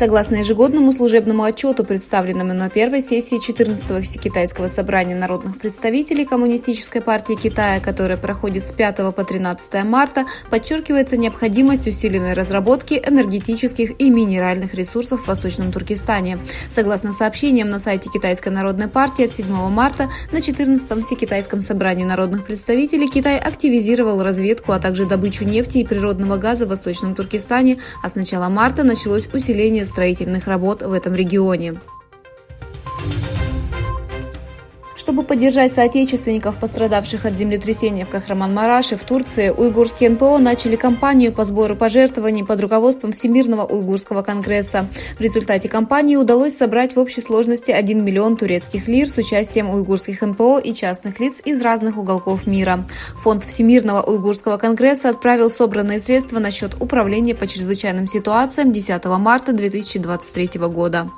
Согласно ежегодному служебному отчету, представленному на первой сессии 14-го Всекитайского собрания народных представителей Коммунистической партии Китая, которая проходит с 5 по 13 марта, подчеркивается необходимость усиленной разработки энергетических и минеральных ресурсов в Восточном Туркестане. Согласно сообщениям на сайте Китайской народной партии от 7 марта на 14-м Всекитайском собрании народных представителей Китай активизировал разведку, а также добычу нефти и природного газа в Восточном Туркестане, а с начала марта началось усиление строительных работ в этом регионе. Чтобы поддержать соотечественников, пострадавших от землетрясения в Кахраман-Мараше в Турции, уйгурские НПО начали кампанию по сбору пожертвований под руководством Всемирного уйгурского конгресса. В результате кампании удалось собрать в общей сложности 1 миллион турецких лир с участием уйгурских НПО и частных лиц из разных уголков мира. Фонд Всемирного уйгурского конгресса отправил собранные средства на счет Управления по чрезвычайным ситуациям 10 марта 2023 года.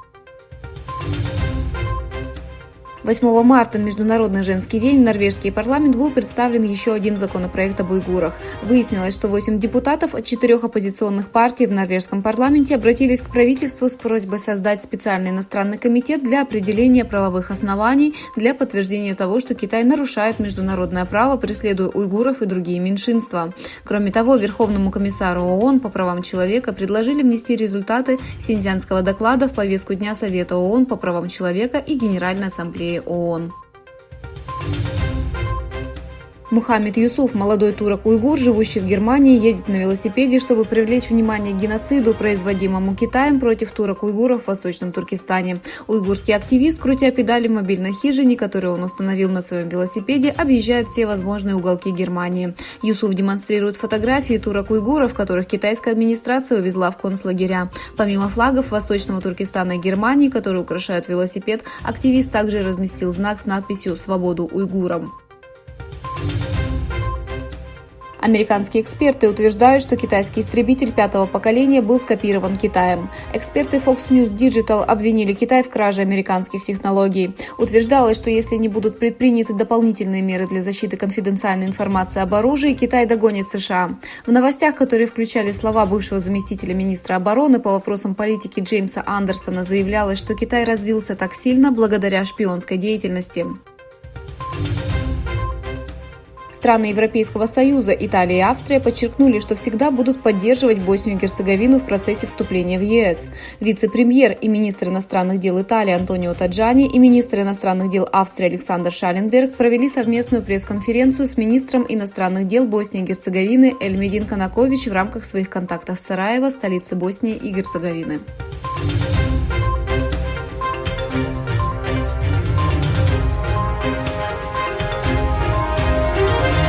8 марта, Международный женский день, в норвежский парламент был представлен еще один законопроект об уйгурах. Выяснилось, что 8 депутатов от 4 оппозиционных партий в норвежском парламенте обратились к правительству с просьбой создать специальный иностранный комитет для определения правовых оснований для подтверждения того, что Китай нарушает международное право, преследуя уйгуров и другие меньшинства. Кроме того, Верховному комиссару ООН по правам человека предложили внести результаты синьцзянского доклада в повестку дня Совета ООН по правам человека и Генеральной ассамблеи ООН. Мухаммед Юсуф, молодой турок-уйгур, живущий в Германии, едет на велосипеде, чтобы привлечь внимание к геноциду, производимому Китаем против турок-уйгуров в Восточном Туркестане. Уйгурский активист, крутя педали в мобильной хижине, которую он установил на своем велосипеде, объезжает все возможные уголки Германии. Юсуф демонстрирует фотографии турок-уйгуров, которых китайская администрация увезла в концлагеря. Помимо флагов Восточного Туркестана и Германии, которые украшают велосипед, активист также разместил знак с надписью «Свободу уйгурам». Американские эксперты утверждают, что китайский истребитель 5-го поколения был скопирован Китаем. Эксперты Fox News Digital обвинили Китай в краже американских технологий. Утверждалось, что если не будут предприняты дополнительные меры для защиты конфиденциальной информации об оружии, Китай догонит США. В новостях, которые включали слова бывшего заместителя министра обороны по вопросам политики Джеймса Андерсона, заявлялось, что Китай развился так сильно благодаря шпионской деятельности. Страны Европейского Союза, Италия и Австрия подчеркнули, что всегда будут поддерживать Боснию и Герцеговину в процессе вступления в ЕС. Вице-премьер и министр иностранных дел Италии Антонио Таджани и министр иностранных дел Австрии Александр Шалленберг провели совместную пресс-конференцию с министром иностранных дел Боснии и Герцеговины Эльмедин Канакович в рамках своих контактов в Сараево, столице Боснии и Герцеговины.